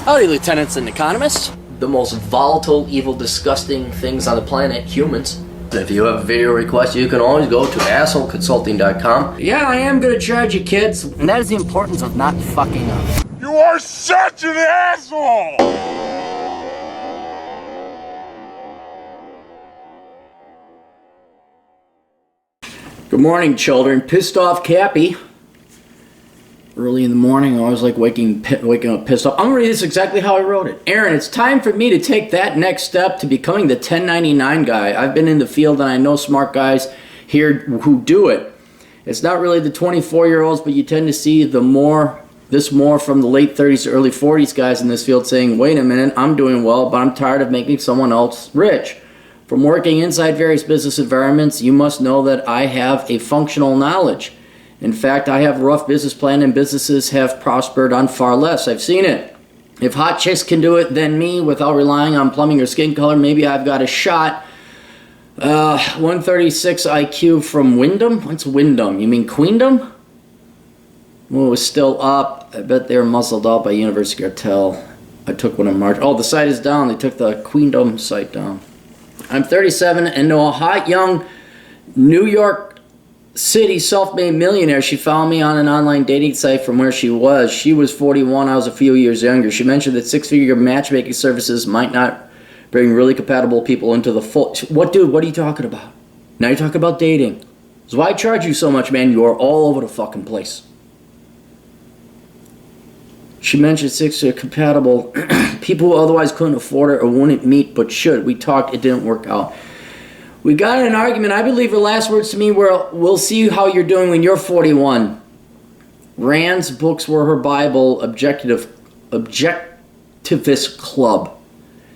Howdy, lieutenants and economists. The most volatile, evil, disgusting things on the planet, humans. If you have a video request, you can always go to assholeconsulting.com. Yeah, I am gonna charge you, kids. And that is the importance of not fucking up. You are such an asshole! Good morning, children. Pissed off Cappy. Early in the morning, I was like waking up pissed off. I'm gonna read this exactly how I wrote it. Aaron, it's time for me to take that next step to becoming the 1099 guy. I've been in the field and I know smart guys here who do it. It's not really the 24-year-olds, but you tend to see this more from the late 30s to early 40s guys in this field saying, wait a minute, I'm doing well, but I'm tired of making someone else rich. From working inside various business environments, you must know that I have a functional knowledge. In fact, I have a rough business plan and businesses have prospered on far less. I've seen it. If hot chicks can do it, then me, without relying on plumbing or skin color, maybe I've got a shot. 136 IQ from Wyndham? What's Wyndham? You mean Queendom? Well, it was still up. I bet they were muzzled out by University Cartel. I took one in March. Oh, the site is down. They took the Queendom site down. I'm 37 and know a hot young New York City self-made millionaire. She found me on an online dating site from where she was. She was 41. I was a few years younger. She mentioned that six-figure matchmaking services might not bring really compatible people into the fold. What, dude? What are you talking about? Now you're talking about dating. So why charge you so much, man? You are all over the fucking place. She mentioned six-figure compatible people who otherwise couldn't afford it or wouldn't meet but should. We talked. It didn't work out. We got in an argument. I believe her last words to me were, we'll see how you're doing when you're 41. Rand's books were her Bible, Objectivist Club.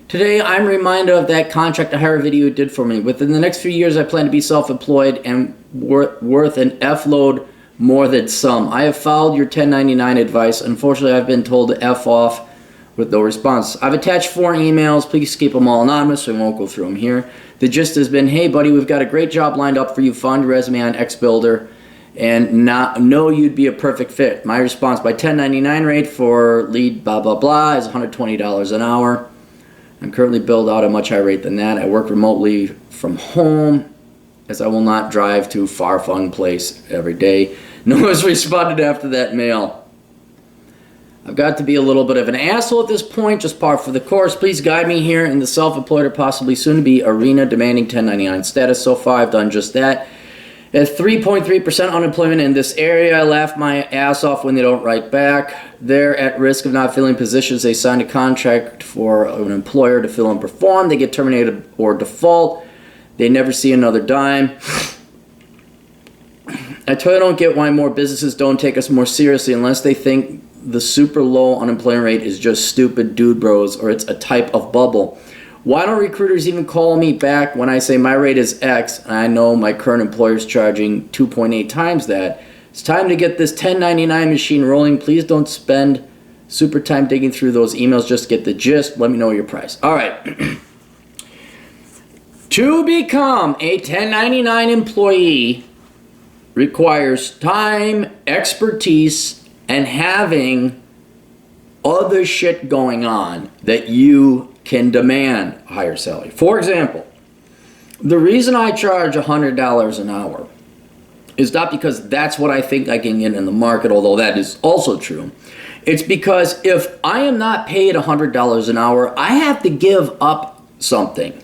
Today, I'm reminded of that contract hire video it did for me. Within the next few years, I plan to be self-employed and worth an F-load more than some. I have followed your 1099 advice. Unfortunately, I've been told to F off with no response. I've attached 4 emails. Please keep them all anonymous, so we won't go through them here. The gist has been, hey, buddy, we've got a great job lined up for you. Found your resume on XBuilder and know you'd be a perfect fit. My response, by 1099 rate for lead blah, blah, blah is $120 an hour. I'm currently billed out at a much higher rate than that. I work remotely from home as I will not drive to far-flung place every day. No one's responded after that mail. I've got to be a little bit of an asshole at this point, just par for the course. Please guide me here in the self-employed or possibly soon-to-be arena demanding 1099 status. So far, I've done just that. At 3.3% unemployment in this area, I laugh my ass off when they don't write back. They're at risk of not filling positions. They signed a contract for an employer to fill and perform. They get terminated or default. They never see another dime. I totally don't get why more businesses don't take us more seriously unless they think the super low unemployment rate is just stupid dude bros or it's a type of bubble. Why don't recruiters even call me back when I say my rate is X and I know my current employer is charging 2.8 times that? It's time to get this 1099 machine rolling. Please don't spend super time digging through those emails. Just get the gist. Let me know your price. All right. To become a 1099 employee requires time, expertise, and having other shit going on that you can demand a higher salary. For example, the reason I charge $100 an hour is not because that's what I think I can get in the market, although that is also true. It's because if I am not paid $100 an hour, I have to give up something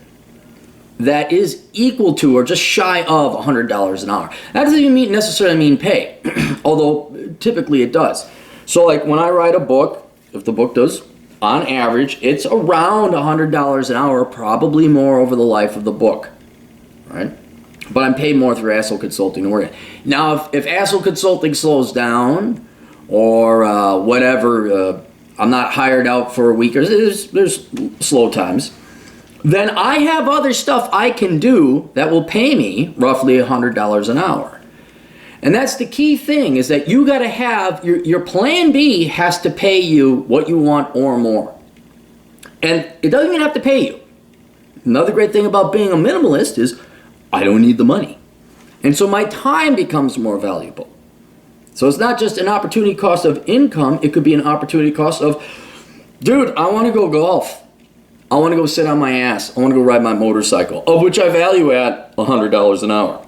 that is equal to or just shy of $100 an hour. That doesn't even necessarily mean pay, although typically it does. So like when I write a book, if the book does, on average, it's around $100 an hour, probably more over the life of the book, right? But I'm paid more through Asshole Consulting to work. Now, if Asshole Consulting slows down or whatever, I'm not hired out for a week, or there's slow times, then I have other stuff I can do that will pay me roughly $100 an hour. And that's the key thing, is that you got to have, your plan B has to pay you what you want or more. And it doesn't even have to pay you. Another great thing about being a minimalist is I don't need the money. And so my time becomes more valuable. So it's not just an opportunity cost of income, it could be an opportunity cost of Dude, I want to go golf. I want to go sit on my ass. I want to go ride my motorcycle, of which I value at $100 an hour.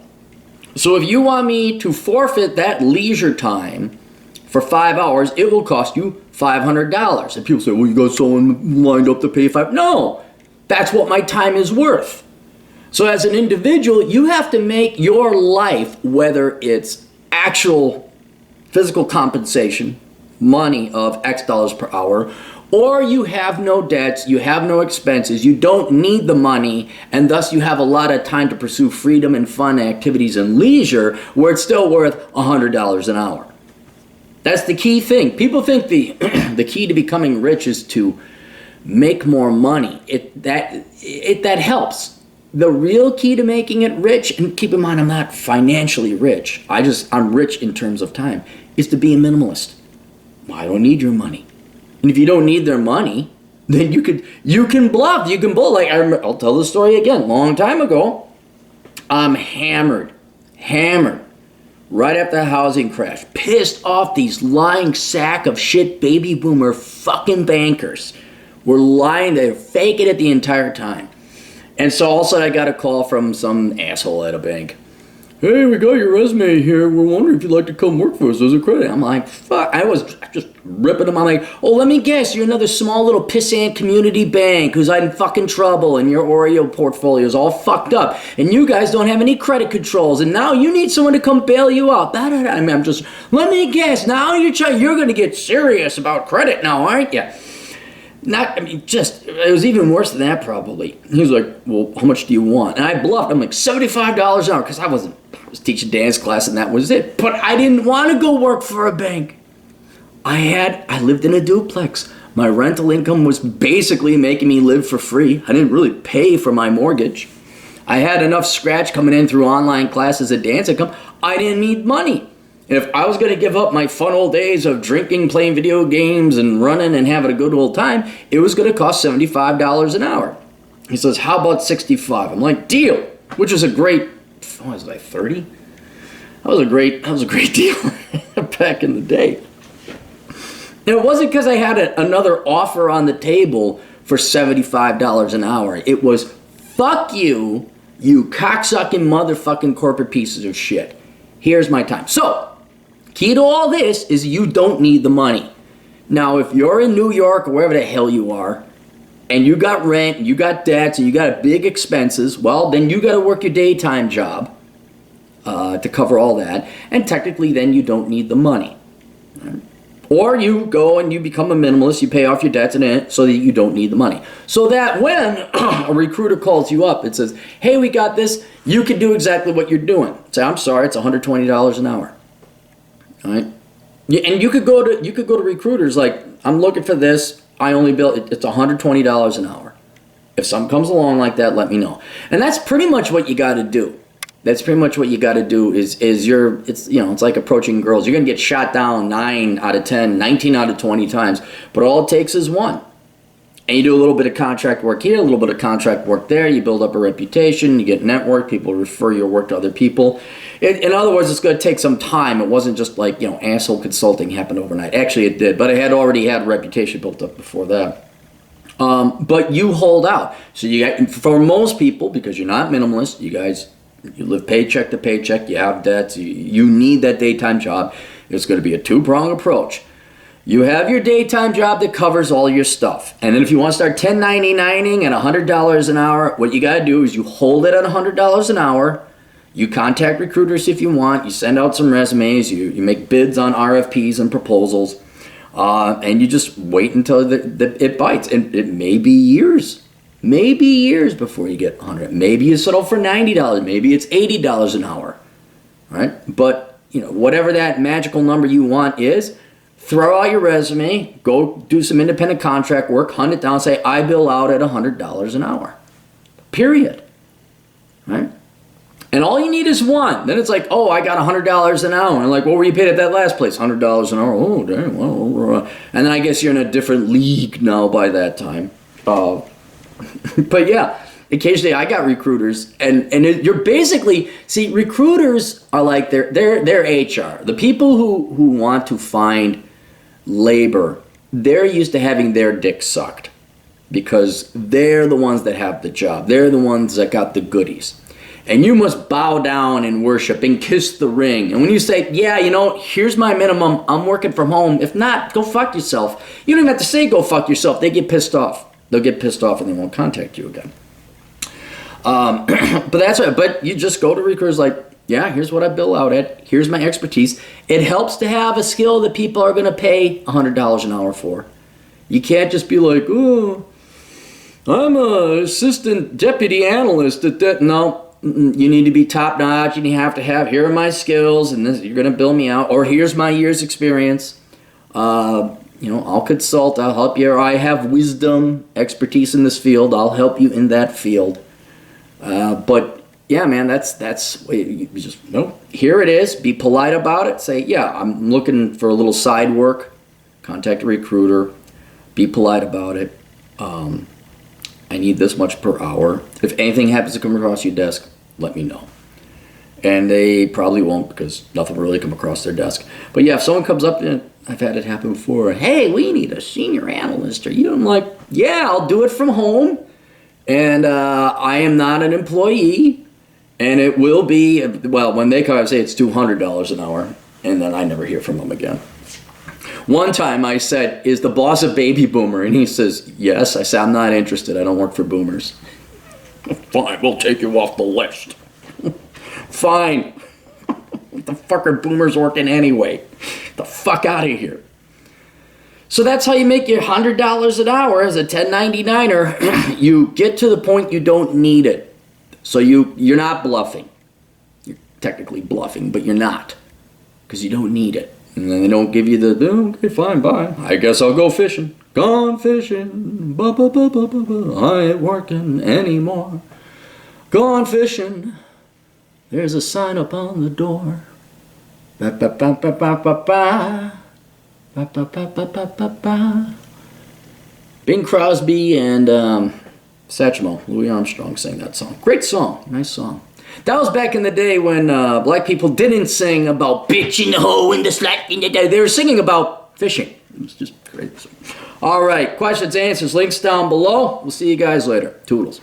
So if you want me to forfeit that leisure time for 5 hours, it will cost you $500. And people say, well, you got someone lined up to pay $5. No, that's what my time is worth. So as an individual, you have to make your life, whether it's actual physical compensation, money of X dollars per hour, or you have no debts, you have no expenses, you don't need the money, and thus you have a lot of time to pursue freedom and fun activities and leisure, where it's still worth $100 an hour. That's the key thing. People think the key to becoming rich is to make more money. That helps. The real key to making it rich, and keep in mind I'm not financially rich, I'm rich in terms of time, is to be a minimalist. I don't need your money. And if you don't need their money, then you can bluff, you can bull. Like I'll tell the story again. Long time ago, I'm hammered, right after the housing crash, pissed off these lying sack of shit baby boomer fucking bankers. Were lying, they're faking it the entire time. And so all of a sudden I got a call from some asshole at a bank. Hey, we got your resume here. We're wondering if you'd like to come work for us as a credit. I'm like, fuck. I was just ripping them. I'm like, oh, let me guess. You're another small little pissant community bank who's in fucking trouble and your Oreo portfolio is all fucked up. And you guys don't have any credit controls. And now you need someone to come bail you out. I mean, I'm just, let me guess. Now you're going to get serious about credit now, aren't you? It was even worse than that probably. He was like, well, how much do you want? And I bluffed. I'm like, $75 an hour, because I was teaching dance class and that was it. But I didn't want to go work for a bank. I lived in a duplex. My rental income was basically making me live for free. I didn't really pay for my mortgage. I had enough scratch coming in through online classes of dance income. I didn't need money. And if I was going to give up my fun old days of drinking, playing video games, and running and having a good old time, it was going to cost $75 an hour. He says, how about $65? I'm like, deal. Which was a great, what was I, 30? That was a great deal back in the day. And it wasn't because I had another offer on the table for $75 an hour. It was, fuck you, you cocksucking motherfucking corporate pieces of shit. Here's my time. So, key to all this is you don't need the money. Now, if you're in New York or wherever the hell you are, and you got rent, and you got debts, and you got big expenses, well, then you got to work your daytime job to cover all that. And technically, then you don't need the money. Or you go and you become a minimalist, you pay off your debts and so that you don't need the money. So that when a recruiter calls you up, it says, hey, we got this, you can do exactly what you're doing. Say, I'm sorry, it's $120 an hour. All right? And you could go to recruiters like, I'm looking for this, I only bill, it's $120 an hour. If something comes along like that, let me know. And that's pretty much what you got to do. That's pretty much what you got to do it's like approaching girls. You're going to get shot down 9 out of 10, 19 out of 20 times. But all it takes is one. And you do a little bit of contract work here, a little bit of contract work there. You build up a reputation. You get network. People refer your work to other people. In other words, it's going to take some time. It wasn't just like, asshole consulting happened overnight. Actually, it did. But I had already had a reputation built up before that. But you hold out. So for most people, because you're not minimalist, you live paycheck to paycheck, you have debts, you need that daytime job. It's going to be a two-pronged approach. You have your daytime job that covers all your stuff. And then if you want to start 1099ing at $100 an hour, what you got to do is you hold it at $100 an hour. You contact recruiters if you want. You send out some resumes. You make bids on RFPs and proposals. And you just wait until it bites. And it may be years. Maybe years before you get $100. Maybe you settle for $90. Maybe it's $80 an hour, right? But whatever that magical number you want is, throw out your resume, go do some independent contract work, hunt it down, say I bill out at $100 an hour. Period, right? And all you need is one. Then it's like, oh, I got $100 an hour. And like, what were you paid at that last place? $100 an hour. Oh, dang. Well, and then I guess you're in a different league now by that time. But yeah, occasionally I got recruiters, and you're basically, see, recruiters are like they're HR. The people who want to find labor they're used to having their dick sucked because they're the ones that have the job. They're the ones that got the goodies. And you must bow down and worship and kiss the ring. And when you say, yeah, you know, here's my minimum, I'm working from home. If not, go fuck yourself. You don't even have to say go fuck yourself. They get pissed off. They'll get pissed off and they won't contact you again. But that's right. But you just go to recruiters like, yeah, here's what I bill out at. Here's my expertise. It helps to have a skill that people are going to pay $100 an hour for. You can't just be like, oh, I'm a assistant deputy analyst at that. No. You need to be top notch, and you have to have, here are my skills, and this, you're going to bill me out, or here's my year's experience. I'll consult, I'll help you, or I have wisdom, expertise in this field, I'll help you in that field. But yeah, man, that's you just, no, here it is, be polite about it, say, yeah, I'm looking for a little side work, contact a recruiter, be polite about it. I need this much per hour. If anything happens to come across your desk, let me know. And they probably won't because nothing will really come across their desk. But yeah, if someone comes up, and I've had it happen before, hey, we need a senior analyst. Or I'm like, yeah, I'll do it from home. And I am not an employee. And it will be, well, when they come, I say it's $200 an hour. And then I never hear from them again. One time I said, is the boss a baby boomer? And he says, yes. I said, I'm not interested. I don't work for boomers. Fine, we'll take you off the list. Fine. What the fuck are boomers working anyway? Get the fuck out of here. So that's how you make your $100 an hour as a 1099er. You get to the point you don't need it. So you're not bluffing. You're technically bluffing, but you're not. Because you don't need it. And then they don't give you the, oh, okay, fine, bye. I guess I'll go fishing. Gone fishing. Ba, ba, ba, ba, ba, ba. I ain't working anymore. Gone fishing. There's a sign up on the door. Ba, ba, ba, ba, ba, ba, ba. Ba, ba, ba, ba, ba, ba, ba. Bing Crosby and Satchmo, Louis Armstrong sang that song. Great song. Nice song. That was back in the day when black people didn't sing about bitch in the hoe and the slut in the day. They were singing about fishing. It was just great. All right, questions, answers, links down below. We'll see you guys later. Toodles.